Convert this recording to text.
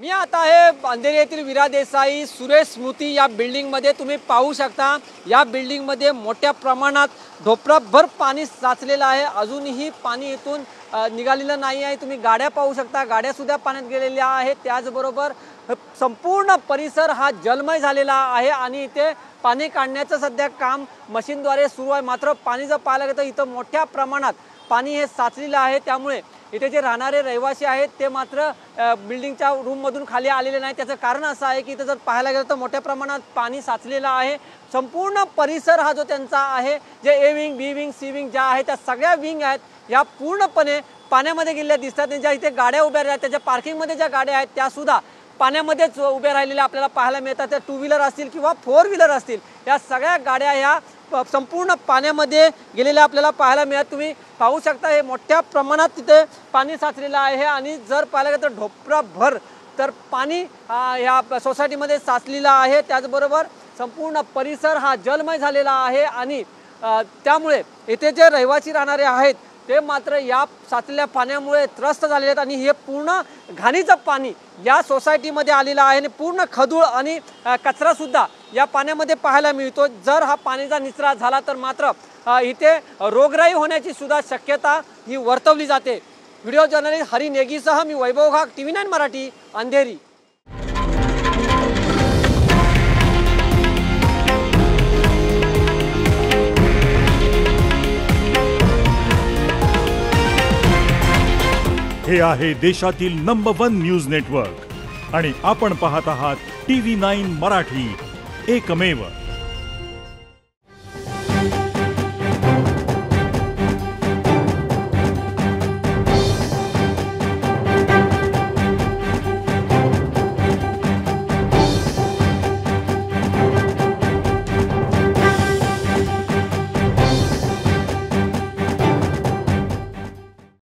मी आता आहे अंधेरी येथील वीरा देसाई सुरेश स्मृती या बिल्डिंगमध्ये तुम्ही पाहू शकता। या बिल्डिंगमध्ये मोठ्या प्रमाणात ढोपराभर पाणी साचलेलं आहे। अजूनही पाणी इथून निघालेलं नाही आहे। तुम्ही गाड्या पाहू शकता, गाड्या सुद्धा पाण्यात गेलेल्या आहेत। त्याचबरोबर संपूर्ण परिसर हा जलमय झालेला आहे आणि इथे पाणी काढण्याचं सध्या काम मशीनद्वारे सुरू आहे। मात्र पाणी जर पाहायला गेलं तर इथं मोठ्या प्रमाणात पाणी हे साचलेलं आहे। त्यामुळे इथे जे राहणारे रहिवासी आहेत ते मात्र बिल्डिंगच्या रूममधून खाली आलेले नाही। त्याचं कारण असं आहे की इथे जर पाहायला गेलं तर मोठ्या प्रमाणात पाणी साचलेलं आहे। संपूर्ण परिसर हा जो त्यांचा आहे, जे A wing, B wing, C wing ज्या आहेत त्या सगळ्या विंग आहेत या पूर्णपणे पाण्यामध्ये गेलेल्या दिसतात। ज्या इथे गाड्या उभ्या आहेत, त्याच्या पार्किंगमध्ये ज्या गाड्या आहेत त्या सुद्धा पाण्यामध्येच उभ्या राहिलेल्या आपल्याला पाहायला मिळतात। त्या टू व्हीलर असतील किंवा फोर व्हीलर असतील, या सगळ्या गाड्या ह्या संपूर्ण पाण्यामध्ये गेलेल्या आपल्याला पाहायला मिळतात। तुम्ही पाहू शकता हे मोठ्या प्रमाणात तिथे पाणी साचलेलं आहे आणि जर पाहायला गेलं तर ढोपराभर तर पाणी ह्या सोसायटीमध्ये साचलेलं आहे। त्याचबरोबर संपूर्ण परिसर हा जलमय झालेला आहे आणि त्यामुळे इथे जे रहिवासी राहणारे आहेत ते मात्र या साचलेल्या पाण्यामुळे त्रस्त झालेले आहेत आणि हे पूर्ण घाणीचं पाणी या सोसायटीमध्ये आलेलं आहे आणि पूर्ण खदूळ आणि कचरा सुद्धा या पाण्यामध्ये पाहायला मिळतो। जर हा पाण्याचा निचरा झाला तर मात्र इथे रोगराई होण्याची सुद्धा शक्यता ही वर्तवली जाते। व्हिडिओ जर्नलिस्ट हरी नेगीसह मी वैभव घाग, TV9 मराठी, अंधेरी। हे आहे देशातील नंबर 1 न्यूज नेटवर्क आणि आपण पाहत आहात TV9 मराठी, एकमेव।